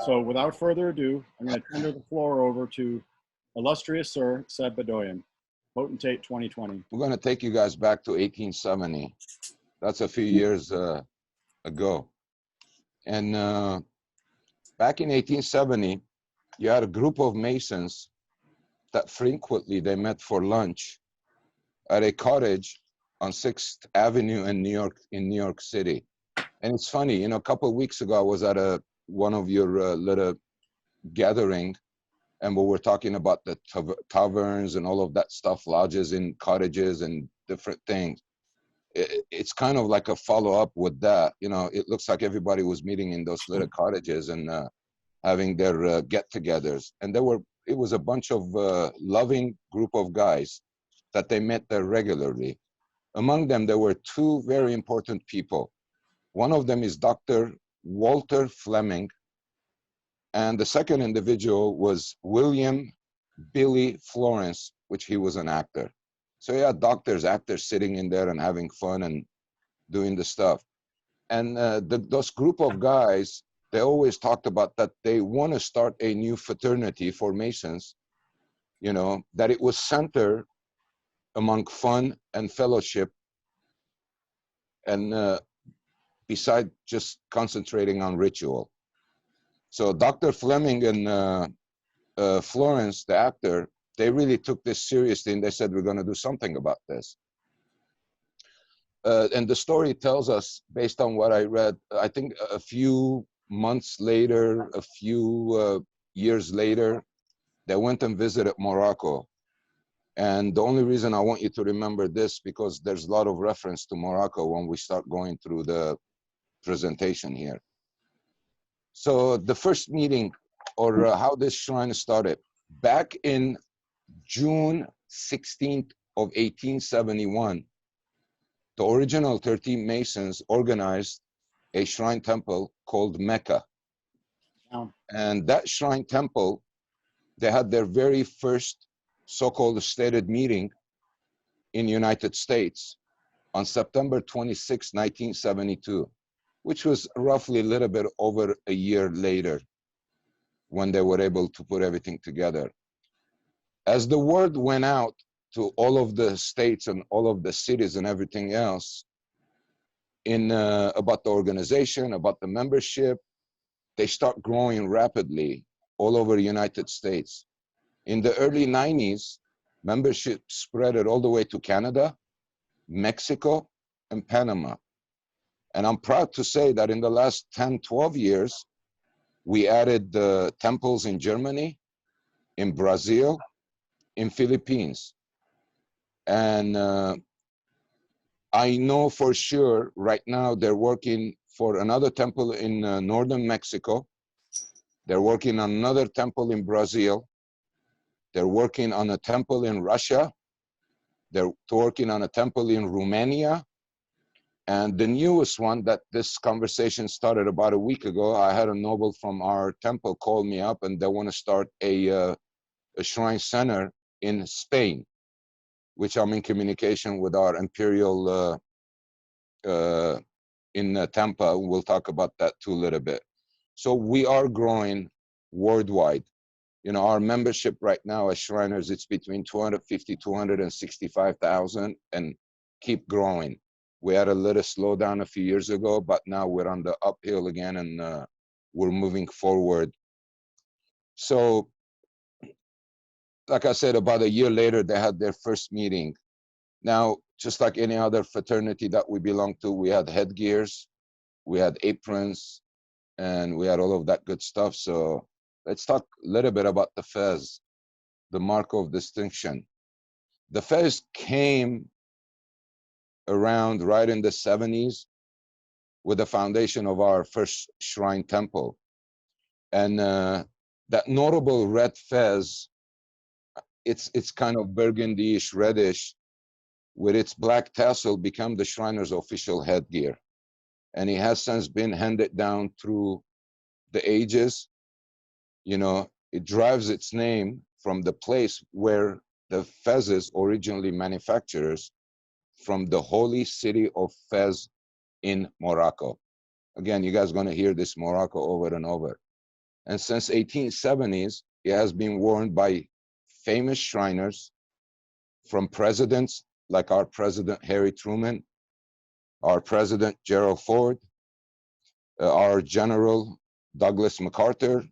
So without further ado, I'm going to tender the floor over to Illustrious Sir Seb Badoyan, Potentate 2020. We're going to take you guys back to 1870. That's a few years ago. And back in 1870, you had a group of Masons that frequently they met for lunch at a cottage on 6th Avenue in New York City. And it's funny, you know, a couple of weeks ago, I was at one of your little gathering, and we were talking about the taverns and all of that stuff, lodges in cottages and different things. It's kind of like a follow-up with that. You know, it looks like everybody was meeting in those little cottages and having their get-togethers. And it was a bunch of loving group of guys that they met there regularly. Among them, there were two very important people. One of them is Dr. Walter Fleming, and the second individual was William Billy Florence, which he was an actor. So you had doctors, actors sitting in there and having fun and doing the stuff. And those group of guys, they always talked about that they want to start a new fraternity for Masons, you know, that it was centered among fun and fellowship, and beside just concentrating on ritual. So Dr. Fleming and Florence, the actor, they really took this seriously, and they said, we're going to do something about this. And the story tells us, based on what I read, I think a few months later, a few years later, they went and visited Morocco. And the only reason I want you to remember this, because there's a lot of reference to Morocco when we start going through the presentation here. So the first meeting, or how this shrine started, back in June 16th of 1871, the original 13 Masons organized a shrine temple called Mecca. Wow. And that shrine temple, they had their very first so-called stated meeting in the United States on September 26, 1972, which was roughly a little bit over a year later when they were able to put everything together. As the word went out to all of the states and all of the cities and everything else about the organization, about the membership, they start growing rapidly all over the United States. In the early 90s, membership spread it all the way to Canada, Mexico, and Panama. And I'm proud to say that in the last 10, 12 years, we added the temples in Germany, in Brazil, in Philippines. And I know for sure right now they're working for another temple in northern Mexico. They're working on another temple in Brazil. They're working on a temple in Russia. They're working on a temple in Romania. And the newest one that this conversation started about a week ago, I had a noble from our temple call me up, and they want to start a shrine center in Spain, which I'm in communication with our imperial in Tampa. We'll talk about that too a little bit. So we are growing worldwide. You know, our membership right now as Shriners, it's between 250, 265,000, and keep growing. We had a little slowdown a few years ago, but now we're on the uphill again, and we're moving forward. So, like I said, about a year later, they had their first meeting. Now, just like any other fraternity that we belong to, we had headgears, we had aprons, and we had all of that good stuff. So let's talk a little bit about the fez, the mark of distinction. The fez came around right in the 70s with the foundation of our first shrine temple. And that notable red fez, it's kind of burgundy-ish, reddish, with its black tassel, become the Shriner's official headgear. And it has since been handed down through the ages. You know, it derives its name from the place where the fezes originally manufactured, from the holy city of Fez in Morocco. Again, you guys are going to hear this Morocco over and over. And since 1870s, it has been worn by famous Shriners, from presidents like our President Harry Truman, our President Gerald Ford, our General Douglas MacArthur,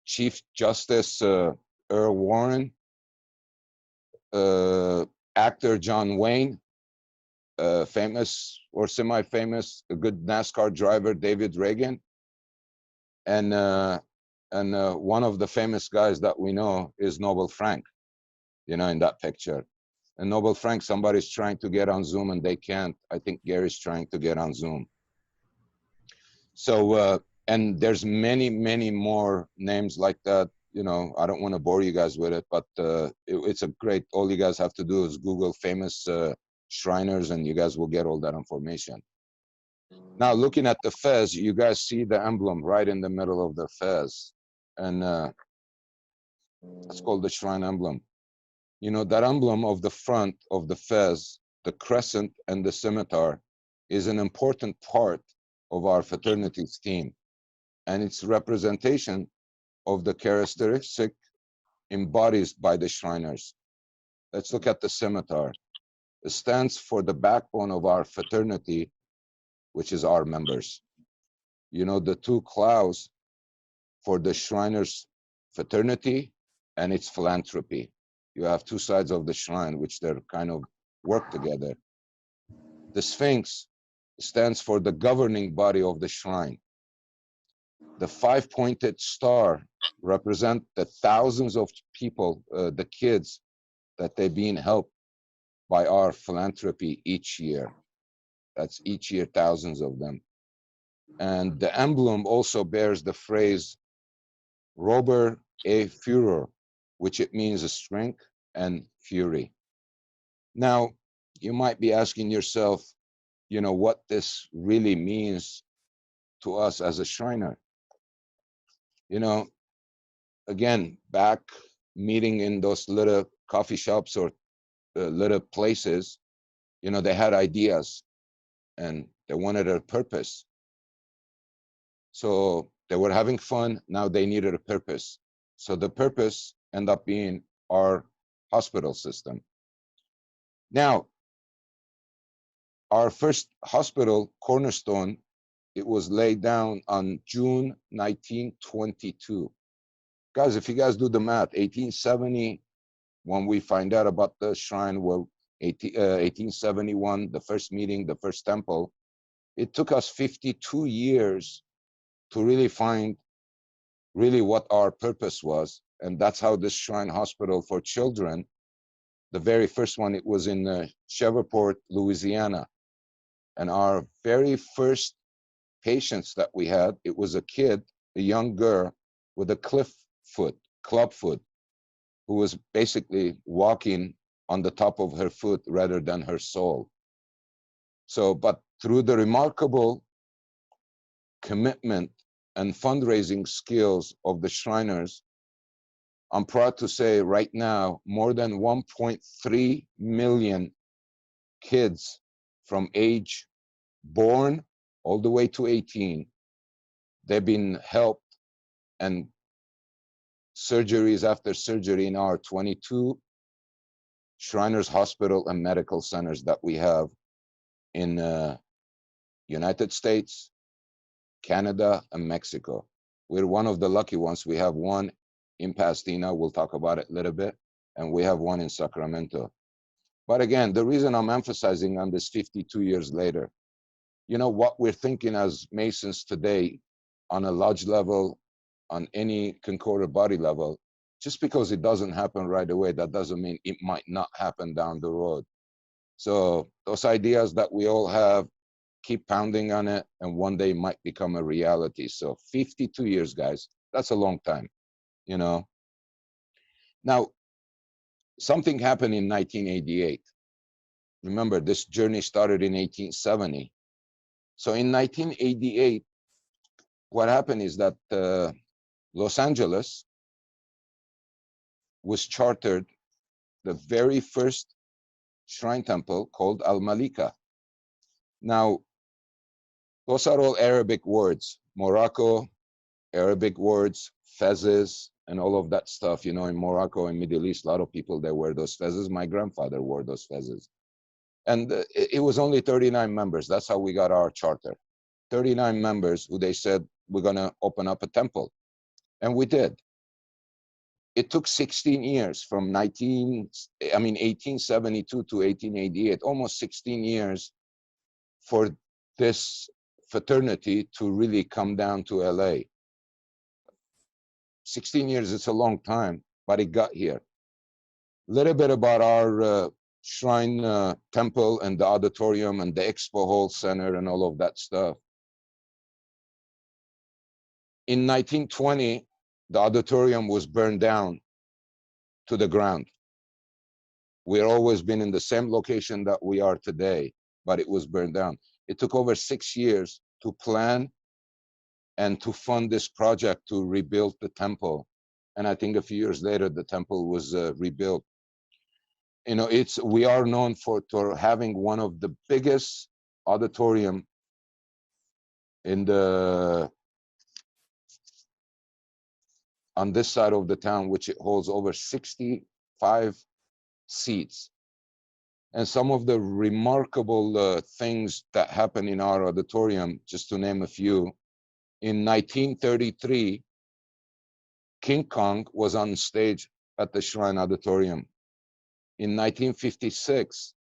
Chief Justice Earl Warren, actor John Wayne, famous or semi-famous, a good NASCAR driver David Reagan, and one of the famous guys that we know is Noble Frank, you know, in that picture. And Noble Frank, somebody's trying to get on Zoom and they can't. I think Gary's trying to get on Zoom. So, and there's many, many more names like that. You know, I don't want to bore you guys with it, but it's a great, all you guys have to do is Google famous Shriners and you guys will get all that information. Now, looking at the fez, you guys see the emblem right in the middle of the fez. And it's called the Shrine emblem. You know, that emblem of the front of the fez, the crescent and the scimitar, is an important part of our fraternity's theme. And its representation of the characteristic embodied by the Shriners. Let's look at the scimitar. It stands for the backbone of our fraternity, which is our members. You know, the two claws for the Shriners fraternity and its philanthropy. You have two sides of the shrine, which they're kind of work together. The Sphinx stands for the governing body of the shrine. The five-pointed star represent the thousands of people, the kids, that they're being helped by our philanthropy each year. That's each year, thousands of them. And the emblem also bears the phrase Robert A. Führer, which it means a strength and fury. Now, you might be asking yourself, you know, what this really means to us as a Shriner. You know, again, back meeting in those little coffee shops or little places, you know, they had ideas and they wanted a purpose. So they were having fun. Now they needed a purpose. So the purpose ended up being our hospital system. Now, our first hospital, Cornerstone, it was laid down on June 1922. Guys, if you guys do the math, 1870, when we find out about the shrine, well, 1871, the first meeting, the first temple, it took us 52 years to really find really what our purpose was. And that's how this shrine hospital for children, the very first one, it was in Shreveport, Louisiana. And our very first patients that we had, it was a kid, a young girl with a club foot, who was basically walking on the top of her foot rather than her soul. So, but through the remarkable commitment and fundraising skills of the Shriners, I'm proud to say right now, more than 1.3 million kids from age born all the way to 18, they've been helped, and surgeries after surgery in our 22 Shriners Hospital and medical centers that we have in United States, Canada, and Mexico. We're one of the lucky ones. We have one in Pasadena. We'll talk about it a little bit. And we have one in Sacramento. But again, the reason I'm emphasizing on this 52 years later, you know, what we're thinking as Masons today on a lodge level, on any concordant body level, just because it doesn't happen right away, that doesn't mean it might not happen down the road. So those ideas that we all have, keep pounding on it, and one day might become a reality. So 52 years, guys, that's a long time, you know. Now, something happened in 1988. Remember, this journey started in 1870. So in 1988, what happened is that Los Angeles was chartered the very first shrine temple called Al-Malika. Now, those are all Arabic words, Morocco, Arabic words, fezzes, and all of that stuff. You know, in Morocco and Middle East, a lot of people, they wear those fezzes. My grandfather wore those fezzes. And it was only 39 members. That's how we got our charter. 39 members who they said, we're going to open up a temple. And we did. It took 16 years from 1872 to 1888, almost 16 years for this fraternity to really come down to LA. 16 years, it's a long time, but it got here. A little bit about our shrine temple and the auditorium and the expo hall center and all of that stuff. In 1920, the auditorium was burned down to the ground. We've always been in the same location that we are today, but it was burned down. It took over 6 years to plan and to fund this project to rebuild the temple. And I think a few years later, the temple was rebuilt. You know, we are known for having one of the biggest auditorium on this side of the town, which it holds over 65 seats. And some of the remarkable things that happen in our auditorium, just to name a few, in 1933, King Kong was on stage at the Shrine Auditorium. In 1956,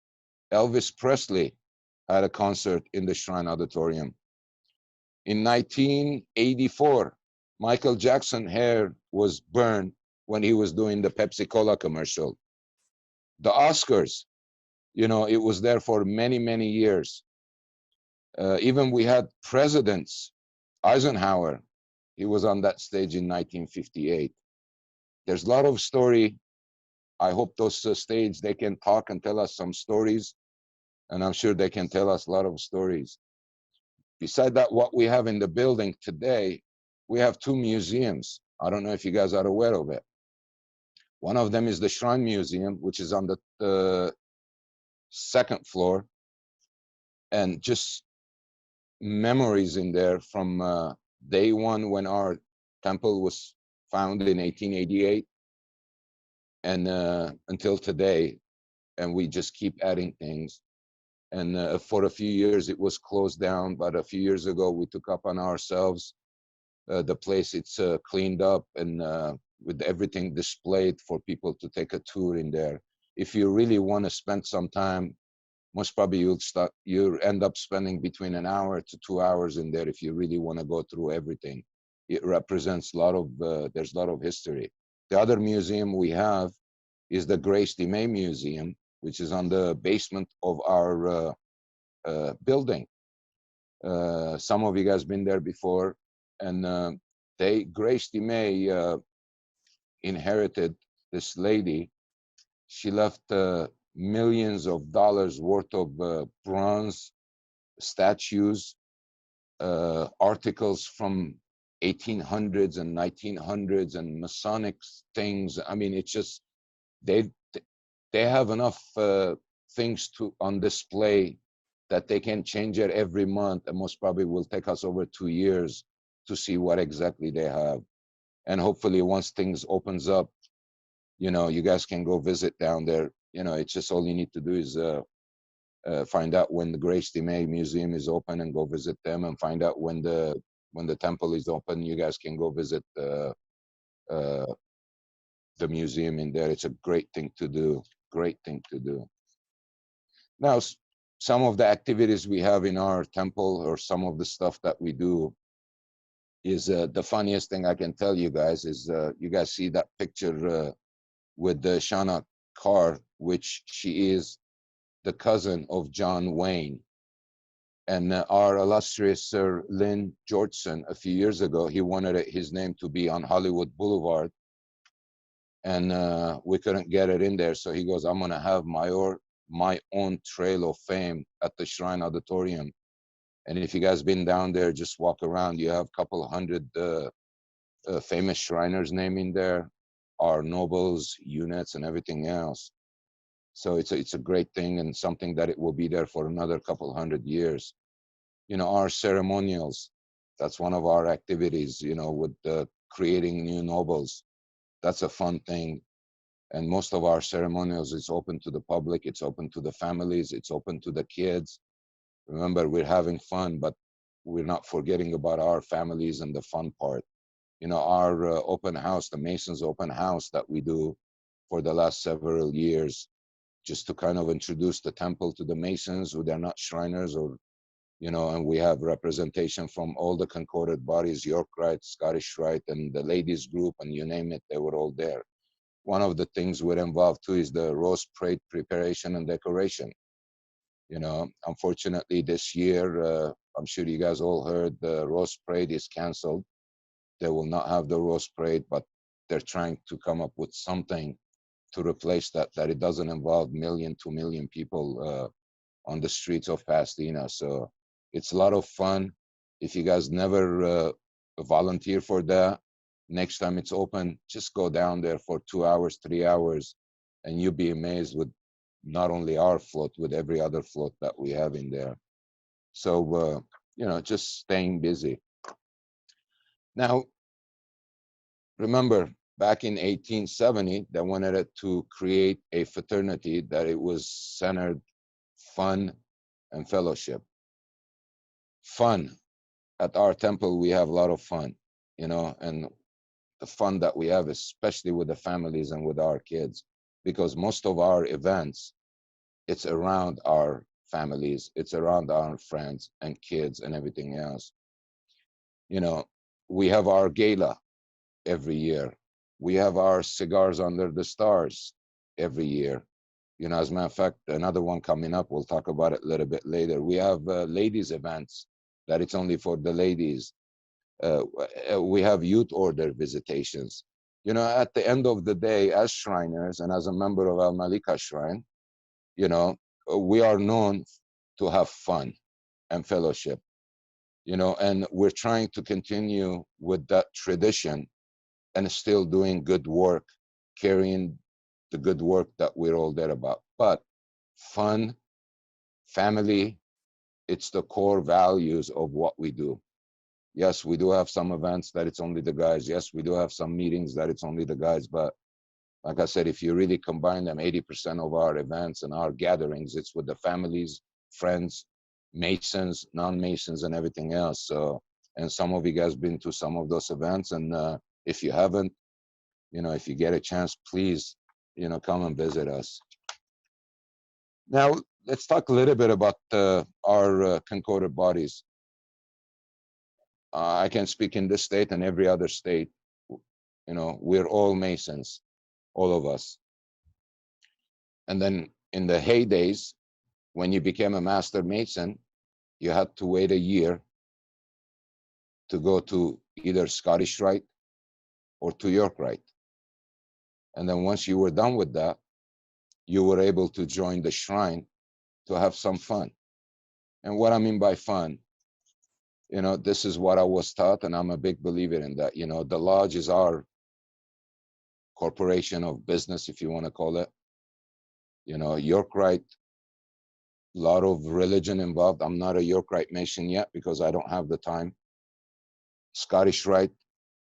Elvis Presley had a concert in the Shrine Auditorium. In 1984, Michael Jackson's hair was burned when he was doing the Pepsi-Cola commercial. The Oscars, you know, it was there for many, many years. Even we had presidents, Eisenhower, he was on that stage in 1958. There's a lot of story. I hope those stage, they can talk and tell us some stories. And I'm sure they can tell us a lot of stories. Beside that, what we have in the building today, we have 2 museums. I don't know if you guys are aware of it. One of them is the Shrine Museum, which is on the 2nd floor. And just memories in there from day one when our temple was founded in 1888 and until today. And we just keep adding things. And for a few years, it was closed down. But a few years ago, we took up on ourselves the place. It's cleaned up and with everything displayed for people to take a tour in there. If you really want to spend some time, most probably you'll end up spending between an hour to 2 hours in there if you really want to go through everything. It represents a lot of, there's a lot of history. The other museum we have is the Grace DeMay Museum, which is on the basement of our building. Some of you guys been there before, and Grace DeMay inherited this lady. She left millions of dollars worth of bronze statues, articles from 1800s and 1900s and Masonic things. I mean, it's just, they have enough things on display that they can change it every month, and most probably will take us over 2 years to see what exactly they have. And hopefully once things opens up, you know, you guys can go visit down there. You know, it's just all you need to do is find out when the Grace DeMay Museum is open and go visit them, and find out when the temple is open. You guys can go visit the museum in there. It's a great thing to do. Great thing to do. Now, some of the activities we have in our temple, or some of the stuff that we do, is the funniest thing I can tell you guys is you guys see that picture with the Shauna Carr, which she is the cousin of John Wayne. And our illustrious Sir Lynn Georgeson, a few years ago, he wanted his name to be on Hollywood Boulevard. And we couldn't get it in there. So he goes, I'm going to have my own trail of fame at the Shrine Auditorium. And if you guys been down there, just walk around. You have a couple of hundred famous Shriners name in there, our nobles, units, and everything else. So it's a great thing, and something that it will be there for another couple 100 years. You know, our ceremonials, That's one of our activities, you know, with creating new nobles. That's a fun thing. And most of our ceremonials is open to the public. It's open to the families. It's open to the kids. Remember, we're having fun, but we're not forgetting about our families and the fun part. You know, our open house, the Masons open house that we do for the last several years, just to kind of introduce the temple to the Masons who they're not Shriners, or, you know, and we have representation from all the concorded bodies, York Rite, Scottish Rite, and the ladies group, and you name it, they were all there. One of the things we're involved too is the rose parade preparation and decoration. You know, unfortunately this year, I'm sure you guys all heard, the rose parade is canceled. They will not have the rose parade, but they're trying to come up with something to replace that it doesn't involve 2 million people on the streets of Pasadena. So it's a lot of fun. If you guys never volunteer for that, next time it's open, just go down there for 2 hours, 3 hours, and you'll be amazed with not only our float, with every other float that we have in there. So, you know, just staying busy. Now, remember, back in 1870, they wanted to create a fraternity that it was centered fun and fellowship. Fun. At our temple, we have a lot of fun, you know, and the fun that we have, especially with the families and with our kids, because most of our events, it's around our families, it's around our friends and kids and everything else. You know, we have our gala every year. We have our cigars under the stars every year. You know, as a matter of fact, another one coming up, we'll talk about it a little bit later. We have ladies events that it's only for the ladies. We have youth order visitations. You know, at the end of the day, as Shriners and as a member of Al Malika Shrine, you know, we are known to have fun and fellowship, you know, and we're trying to continue with that tradition and still doing good work, carrying the good work that we're all there about. But fun, family, it's the core values of what we do. Yes, we do have some events that it's only the guys. Yes, we do have some meetings that it's only the guys. But like I said, if you really combine them, 80% of our events and our gatherings, it's with the families, friends, Masons, non-Masons, and everything else. So, and some of you guys been to some of those events. And if you haven't, you know, if you get a chance, please, you know, come and visit us. Now, let's talk a little bit about our concorded bodies. I can speak in this state and every other state. You know, we're all Masons, all of us. And then in the heydays, when you became a master Mason, you had to wait a year to go to either Scottish Rite or to York Rite. And then once you were done with that, you were able to join the shrine to have some fun. And what I mean by fun, you know, this is what I was taught, and I'm a big believer in that. You know, the lodge is our corporation of business, if you want to call it. You know, York Rite, a lot of religion involved. I'm not a York Rite Mason yet because I don't have the time. Scottish Rite,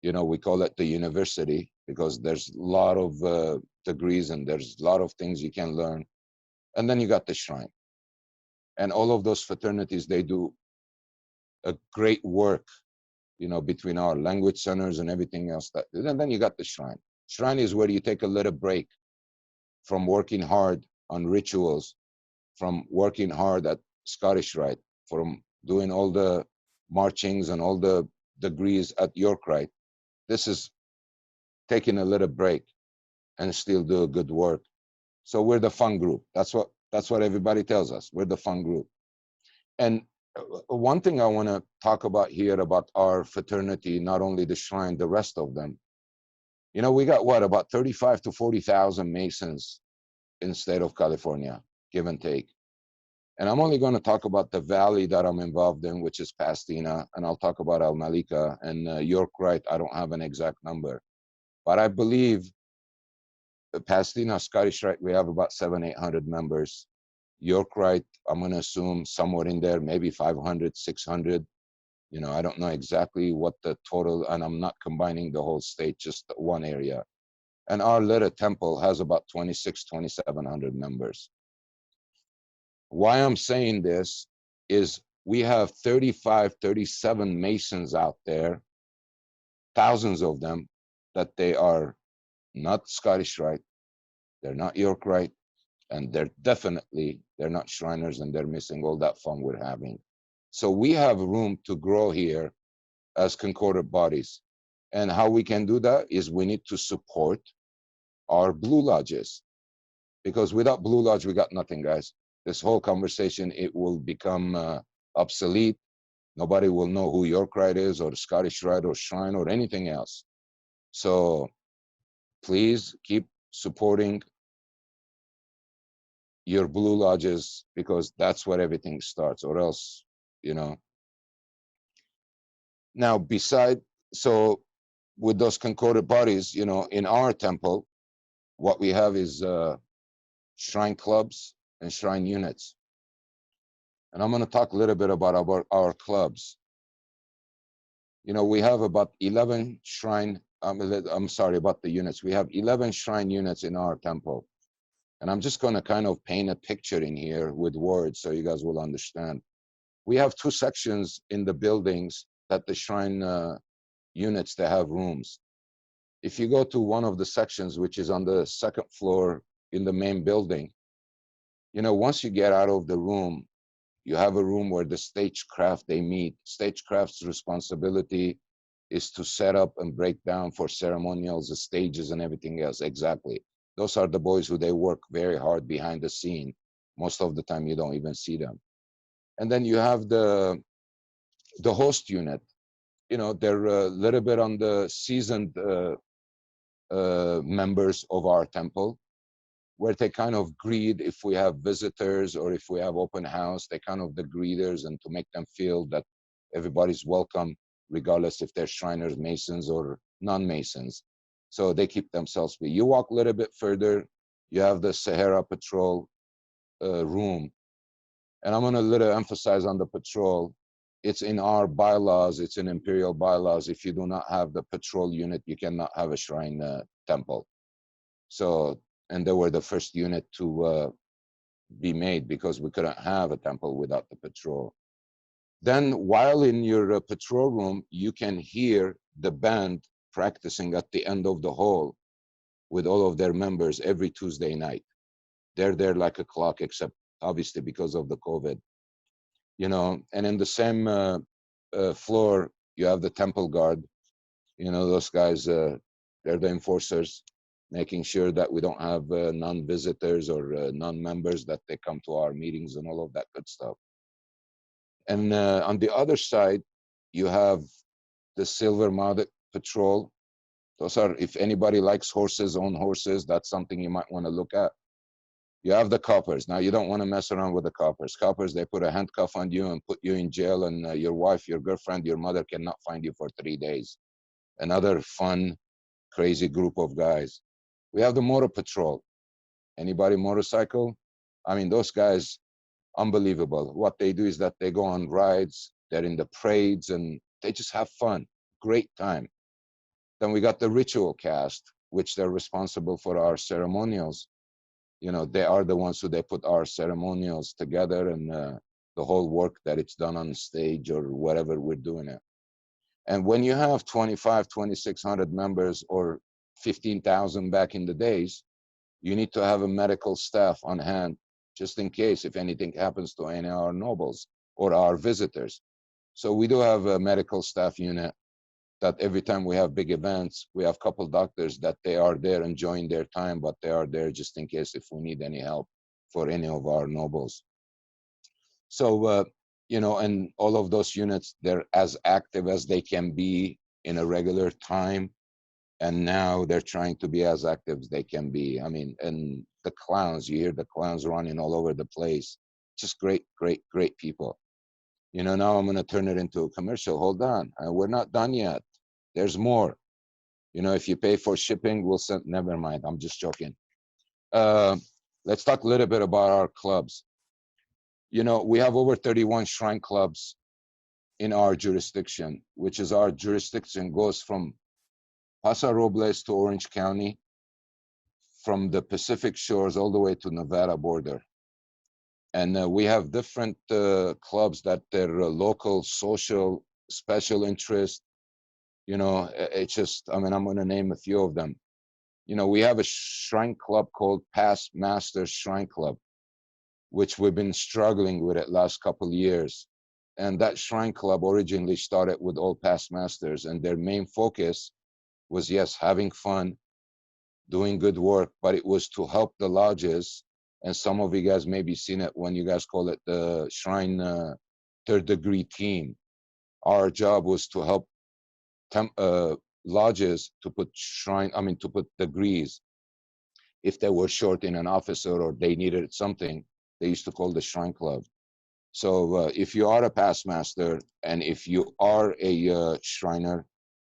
you know, we call it the university because there's a lot of degrees and there's a lot of things you can learn. And then you got the shrine. And all of those fraternities, they do a great work, you know, between our language centers and everything else. And then you got the shrine. Shrine is where you take a little break from working hard on rituals, from working hard at Scottish Rite, from doing all the marchings and all the degrees at York Rite. This is taking a little break and still do good work. So we're the fun group. That's what everybody tells us. We're the fun group. And one thing I want to talk about here about our fraternity, not only the shrine, the rest of them. You know, we got what, about 35 to 40,000 Masons in the state of California, give and take. And I'm only going to talk about the valley that I'm involved in, which is Pasadena, and I'll talk about Al Malika and York Rite. I don't have an exact number, but I believe Pasadena, Scottish Rite, we have about 700-800 members. York Rite, I'm going to assume somewhere in there, maybe 500, 600. You know, I don't know exactly what the total, and I'm not combining the whole state, just one area. And our little temple has about 2,700 members. Why I'm saying this is we have 35, 37 Masons out there, thousands of them, that they are not Scottish Rite, they're not York Rite, and they're not Shriners, and they're missing all that fun we're having. So we have room to grow here as concordant bodies. And how we can do that is we need to support our Blue Lodges, because without Blue Lodge, we got nothing, guys. This whole conversation, it will become obsolete. Nobody will know who York Rite is, or Scottish Rite, or Shrine, or anything else. So please keep supporting your Blue Lodges, because that's where everything starts, or else, you know. Now, so with those concordant bodies, you know, in our temple, what we have is shrine clubs and shrine units. And I'm going to talk a little bit about our clubs. You know, we have about 11 shrine, I'm sorry, about the units. We have 11 shrine units in our temple. And I'm just going to kind of paint a picture in here with words so you guys will understand. We have two sections in the buildings that the shrine units, they have rooms. If you go to one of the sections, which is on the second floor in the main building, you know, once you get out of the room, you have a room where the stagecraft, they meet. Stagecraft's responsibility is to set up and break down for ceremonials, the stages and everything else. Exactly. Those are the boys who they work very hard behind the scene. Most of the time you don't even see them. And then you have the host unit. You know, they're a little bit on the seasoned members of our temple, where they kind of greet if we have visitors or if we have open house. They kind of the greeters, and to make them feel that everybody's welcome, regardless if they're Shriners, Masons, or non-Masons. So they keep themselves free. You walk a little bit further, you have the Sahara Patrol room. And I'm going to little emphasize on the patrol. It's in our bylaws, it's in imperial bylaws. If you do not have the patrol unit, you cannot have a shrine temple. So, and they were the first unit to be made, because we couldn't have a temple without the patrol. Then while in your patrol room, you can hear the band practicing at the end of the hall with all of their members every Tuesday night. They're there like a clock, except obviously because of the COVID. You know, and in the same floor, you have the temple guard. You know, those guys, they're the enforcers, making sure that we don't have non-visitors or non-members, that they come to our meetings and all of that good stuff. And on the other side, you have the Silver Mounted Patrol. Those are, if anybody likes horses, own horses, that's something you might want to look at. You have the coppers. Now, you don't want to mess around with the coppers. Coppers, they put a handcuff on you and put you in jail, and your wife, your girlfriend, your mother cannot find you for 3 days. Another fun, crazy group of guys. We have the motor patrol. Anybody motorcycle? I mean, those guys, unbelievable. What they do is that they go on rides, they're in the parades, and they just have fun. Great time. Then we got the ritual cast, which they're responsible for our ceremonials. You know, they are the ones who they put our ceremonials together, and the whole work that it's done on stage or whatever we're doing it. And when you have 25, 2,600 members, or 15,000 back in the days, you need to have a medical staff on hand, just in case if anything happens to any of our nobles or our visitors. So we do have a medical staff unit that every time we have big events, we have a couple doctors that they are there enjoying their time, but they are there just in case if we need any help for any of our nobles. So, you know, and all of those units, they're as active as they can be in a regular time. And now they're trying to be as active as they can be. I mean, and the clowns, you hear the clowns running all over the place. Just great, great, great people. You know, now I'm going to turn it into a commercial. Hold on. We're not done yet. There's more. You know, if you pay for shipping, we'll send, never mind. I'm just joking. Let's talk a little bit about our clubs. You know, we have over 31 shrine clubs in our jurisdiction, which is our jurisdiction goes from Paso Robles to Orange County, from the Pacific shores all the way to Nevada border. And we have different clubs that they're local, social, special interest. You know, it's just, I mean, I'm going to name a few of them. You know, we have a shrine club called Past Masters Shrine Club, which we've been struggling with it last couple of years. And that shrine club originally started with all past masters, and their main focus was, yes, having fun, doing good work, but it was to help the lodges. And some of you guys maybe seen it when you guys call it the shrine third degree team. Our job was to help lodges to put to put degrees. If they were short in an officer or they needed something, they used to call the shrine club. So if you are a past master and if you are a shriner,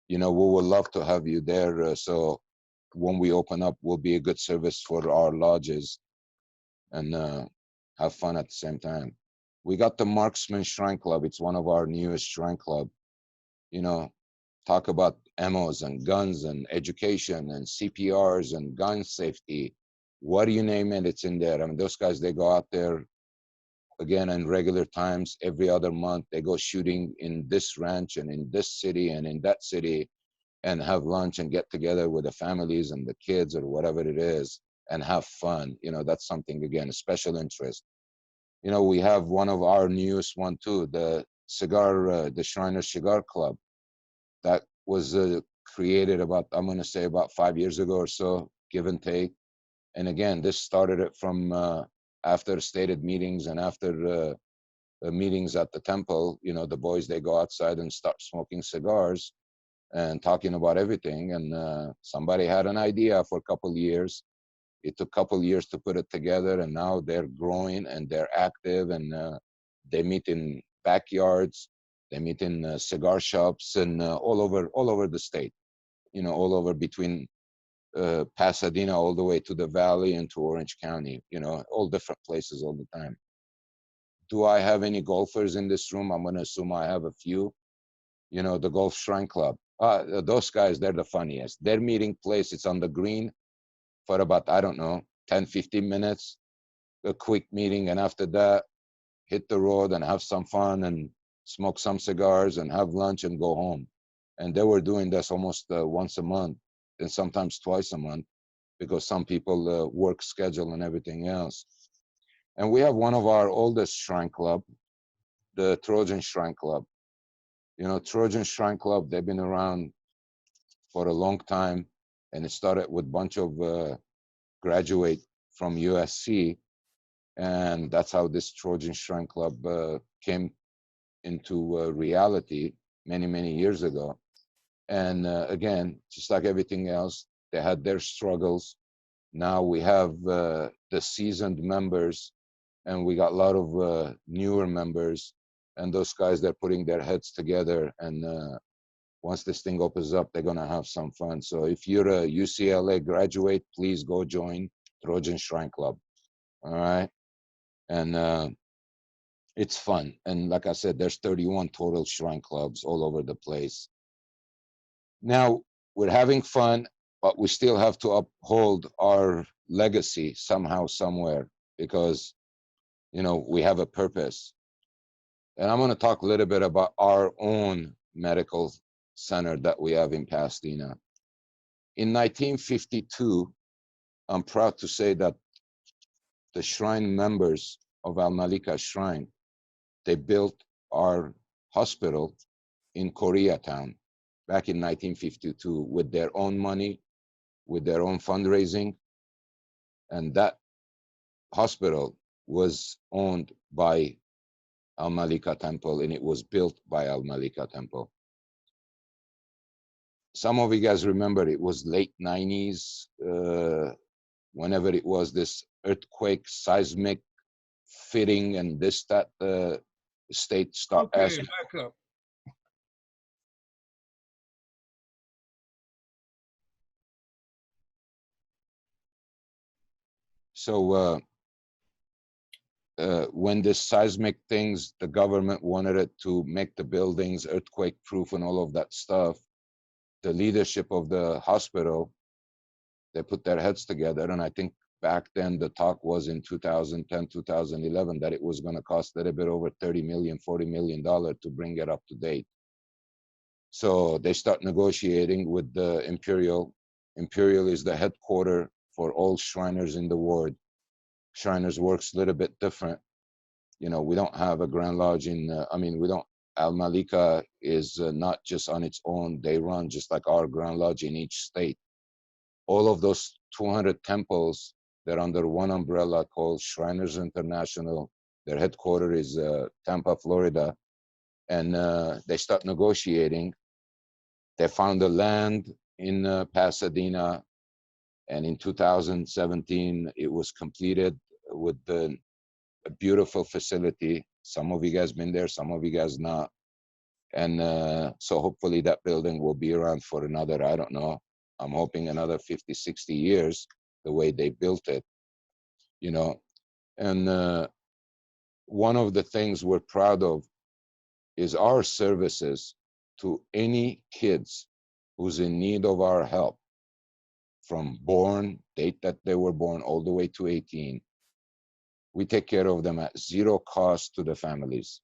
you know, we would love to have you there. So when we open up, will be a good service for our lodges and have fun at the same time. We got the Marksman Shrine Club. It's one of our newest shrine club. You know, talk about ammos and guns and education and CPRs and gun safety. What do you name it? It's in there. I mean, those guys, they go out there again in regular times. Every other month, they go shooting in this ranch and in this city and in that city and have lunch and get together with the families and the kids or whatever it is and have fun. You know, that's something, again, a special interest. You know, we have one of our newest one too, the Shriner Cigar Club. That was created about, I'm going to say about 5 years ago or so, give and take. And again, this started it from after stated meetings and after meetings at the temple. You know, the boys, they go outside and start smoking cigars and talking about everything. And somebody had an idea for a couple of years. It took a couple of years to put it together, and now they're growing and they're active, and they meet in backyards, they meet in cigar shops, and all over the state. You know, all over between Pasadena all the way to the Valley and to Orange County. You know, all different places all the time. Do I have any golfers in this room? I'm going to assume I have a few. You know, the Golf Shrine Club. Those guys, they're the funniest. Their meeting place, it's on the green for about, I don't know, 10, 15 minutes, a quick meeting. And after that, hit the road and have some fun and smoke some cigars and have lunch and go home. And they were doing this almost once a month and sometimes twice a month because some people work schedule and everything else. And we have one of our oldest shrine club, the Trojan Shrine Club. You know, Trojan Shrine Club, they've been around for a long time, and it started with a bunch of graduate from USC, and that's how this Trojan Shrine Club came into reality many years ago. And again, just like everything else, they had their struggles. Now we have the seasoned members, and we got a lot of newer members, and those guys, they're putting their heads together, and once this thing opens up, they're gonna have some fun. So if you're a UCLA graduate, please go join Trojan Shrine Club. All right, and it's fun. And like I said, there's 31 total shrine clubs all over the place. Now we're having fun, but we still have to uphold our legacy somehow, somewhere, because you know we have a purpose. And I'm going to talk a little bit about our own medical center that we have in Pasadena. In 1952, I'm proud to say that the shrine members of Al Malika Shrine, they built our hospital in Koreatown back in 1952 with their own money, with their own fundraising. And that hospital was owned by Al Malika Temple, and it was built by Al Malika Temple. Some of you guys remember it was late 90s, whenever it was this earthquake, seismic fitting, and this, that, state start asking. Back up. So when this seismic things, the government wanted it to make the buildings earthquake proof and all of that stuff. The leadership of the hospital, they put their heads together. And I think back then the talk was in 2010, 2011, that it was going to cost a little bit over $30 million, $40 million to bring it up to date. So they start negotiating with the Imperial. Imperial is the headquarter for all Shriners in the world. Shriners works a little bit different. You know, we don't have a Grand Lodge in, we don't, Al Malika is not just on its own. They run just like our Grand Lodge in each state. All of those 200 temples, they're under one umbrella called Shriners International. Their headquarters is Tampa, Florida. And they start negotiating. They found the land in Pasadena. And in 2017, it was completed with a beautiful facility. Some of you guys been there, some of you guys not. And so hopefully that building will be around for another, I don't know, I'm hoping another 50, 60 years, the way they built it, you know. And one of the things we're proud of is our services to any kids who's in need of our help, from date that they were born, all the way to 18. We take care of them at zero cost to the families.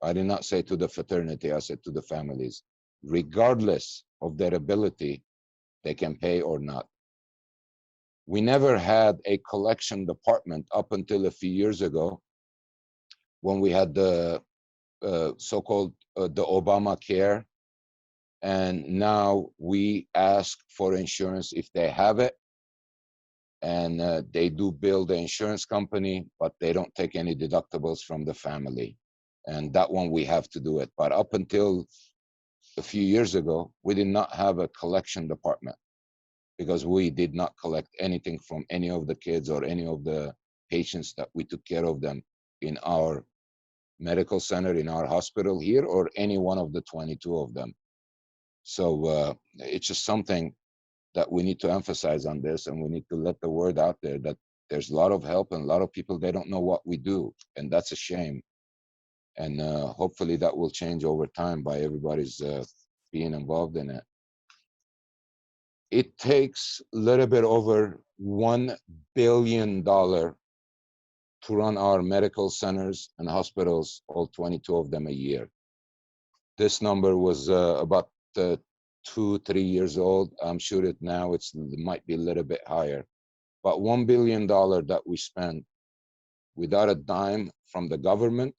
I did not say to the fraternity, I said to the families. Regardless of their ability, they can pay or not. We never had a collection department up until a few years ago, when we had the so-called the Obamacare. And now we ask for insurance if they have it. And they do bill the insurance company, but they don't take any deductibles from the family. And that one we have to do it. But up until a few years ago, we did not have a collection department, because we did not collect anything from any of the kids or any of the patients that we took care of them in our medical center, in our hospital here, or any one of the 22 of them. So it's just something that we need to emphasize on this, and we need to let the word out there that there's a lot of help, and a lot of people, they don't know what we do, and that's a shame. And hopefully that will change over time by everybody's being involved in it. It takes a little bit over $1 billion to run our medical centers and hospitals, all 22 of them, a year. This number was about 2-3 years old. I'm sure it might be a little bit higher. But $1 billion that we spend without a dime from the government,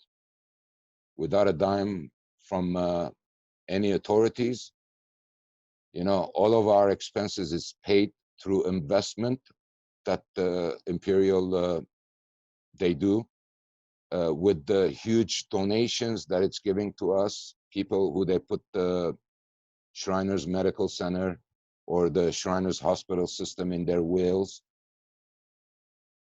without a dime from any authorities. You know, all of our expenses is paid through investment that the Imperial, they do, with the huge donations that it's giving to us, people who they put the Shriners Medical Center or the Shriners Hospital System in their wills,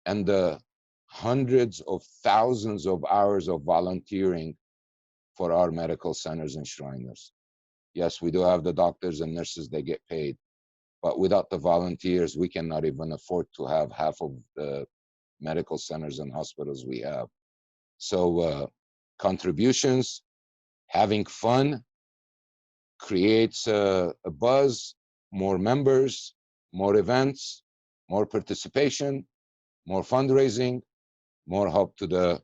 and the hundreds of thousands of hours of volunteering for our medical centers and Shriners. Yes, we do have the doctors and nurses, they get paid, but without the volunteers, we cannot even afford to have half of the medical centers and hospitals we have. So contributions, having fun, creates a buzz, more members, more events, more participation, more fundraising, more help to the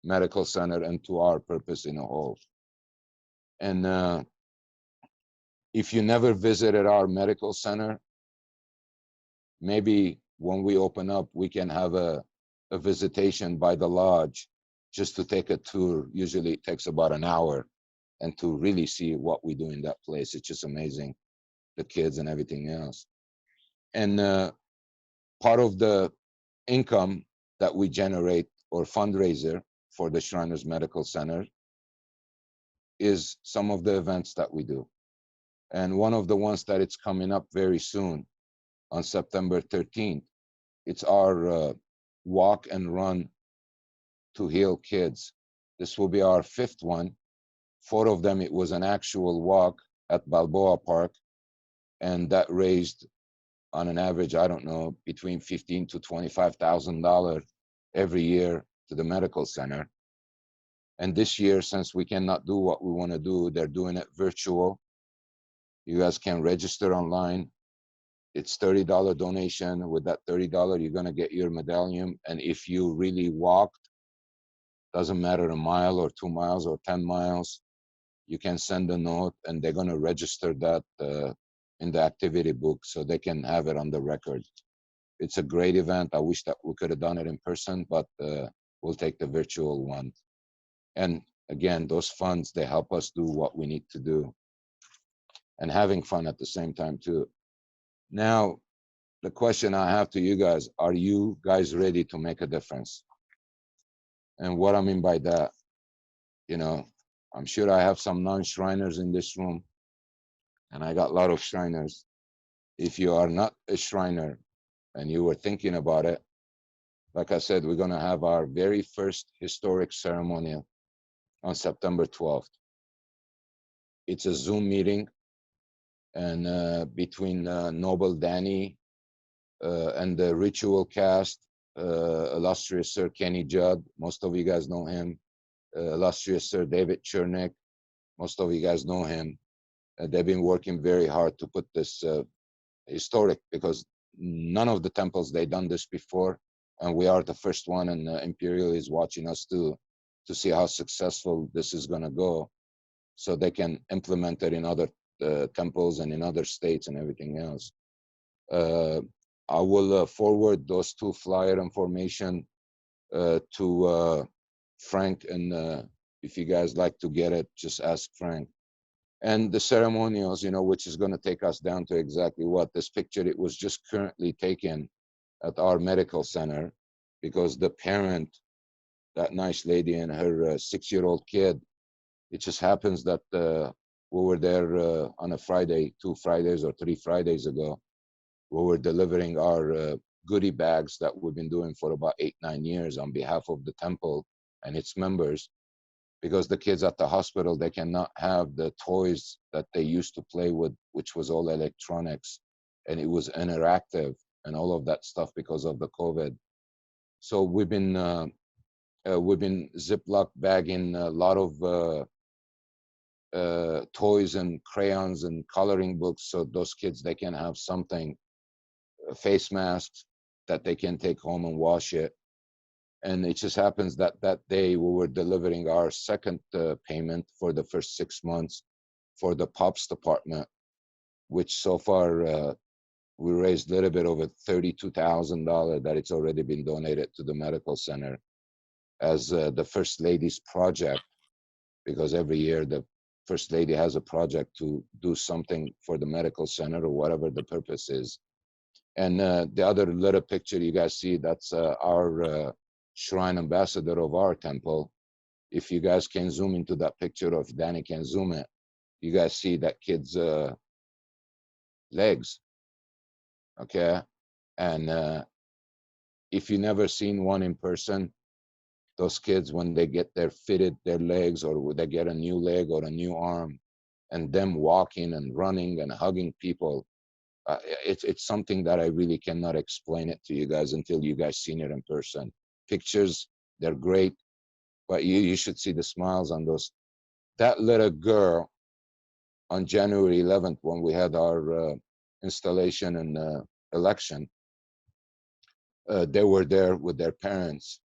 medical center and to our purpose in a whole. And if you never visited our medical center, maybe when we open up, we can have a visitation by the lodge, just to take a tour. Usually it takes about an hour, and to really see what we do in that place. It's just amazing, the kids and everything else. And part of the income that we generate, or fundraiser for the Shriners Medical Center, is some of the events that we do. And one of the ones that it's coming up very soon, on September 13th, it's our walk and run to heal kids. This will be our 5th one. 4 of them, it was an actual walk at Balboa Park, and that raised, on an average, I don't know, between $15,000 to $25,000 every year to the medical center. And this year, since we cannot do what we want to do, they're doing it virtual. You guys can register online. It's $30 donation. With that $30, you're going to get your medallion. And if you really walked, doesn't matter a mile or 2 miles or 10 miles, you can send a note and they're going to register that in the activity book so they can have it on the record. It's a great event. I wish that we could have done it in person, but we'll take the virtual one. And again, those funds, they help us do what we need to do and having fun at the same time too. Now, the question I have to you guys, are you guys ready to make a difference? And what I mean by that, you know, I'm sure I have some non-Shriners in this room, and I got a lot of Shriners. If you are not a Shriner and you were thinking about it, like I said, we're going to have our very first historic ceremony on September 12th. It's a Zoom meeting, and between Noble Danny and the Ritual cast, Illustrious Sir Kenny Judd, most of you guys know him, Illustrious Sir David Chernick, most of you guys know him. They've been working very hard to put this historic, because none of the temples, they done this before, and we are the first one, and Imperial is watching us to see how successful this is going to go, so they can implement it in other temples and in other states and everything else. I will forward those two flyer information to Frank, and if you guys like to get it, just ask Frank. And the ceremonials, you know, which is going to take us down to exactly what this picture, it was just currently taken at our medical center, because the parent, that nice lady and her 6-year-old kid, it just happens that we were there on a Friday, 2 Fridays or 3 Fridays ago. We were delivering our goodie bags that we've been doing for about 8-9 years on behalf of the temple and its members, because the kids at the hospital, they cannot have the toys that they used to play with, which was all electronics, and it was interactive and all of that stuff because of the COVID. So we've been Ziploc bagging a lot of toys and crayons and coloring books, so those kids, they can have something, face masks that they can take home and wash it. And it just happens that that day we were delivering our second payment for the first 6 months for the POPs department, which so far we raised a little bit over $32,000 that it's already been donated to the medical center as the First Lady's project, because every year the First Lady has a project to do something for the medical center or whatever the purpose is. And the other little picture you guys see, that's our shrine ambassador of our temple. If you guys can zoom into that picture, or if Danny can zoom it, you guys see that kid's legs, okay? And if you never seen one in person, those kids, when they get their fitted their legs, or they get a new leg or a new arm, and them walking and running and hugging people, it's something that I really cannot explain it to you guys until you guys seen it in person. Pictures, they're great, but you should see the smiles on those. That little girl on January 11th, when we had our installation and election, they were there with their parents.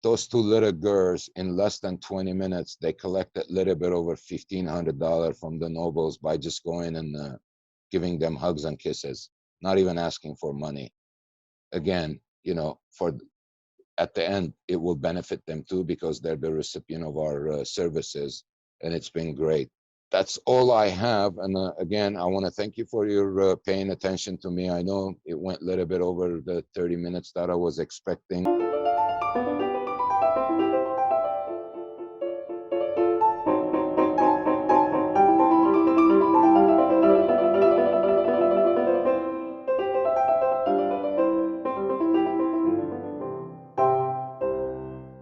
Those two little girls, in less than 20 minutes, they collected a little bit over $1,500 from the nobles by just going and giving them hugs and kisses, not even asking for money. Again, you know, at the end, it will benefit them too, because they're the recipient of our services, and it's been great. That's all I have. And again, I want to thank you for your paying attention to me. I know it went a little bit over the 30 minutes that I was expecting.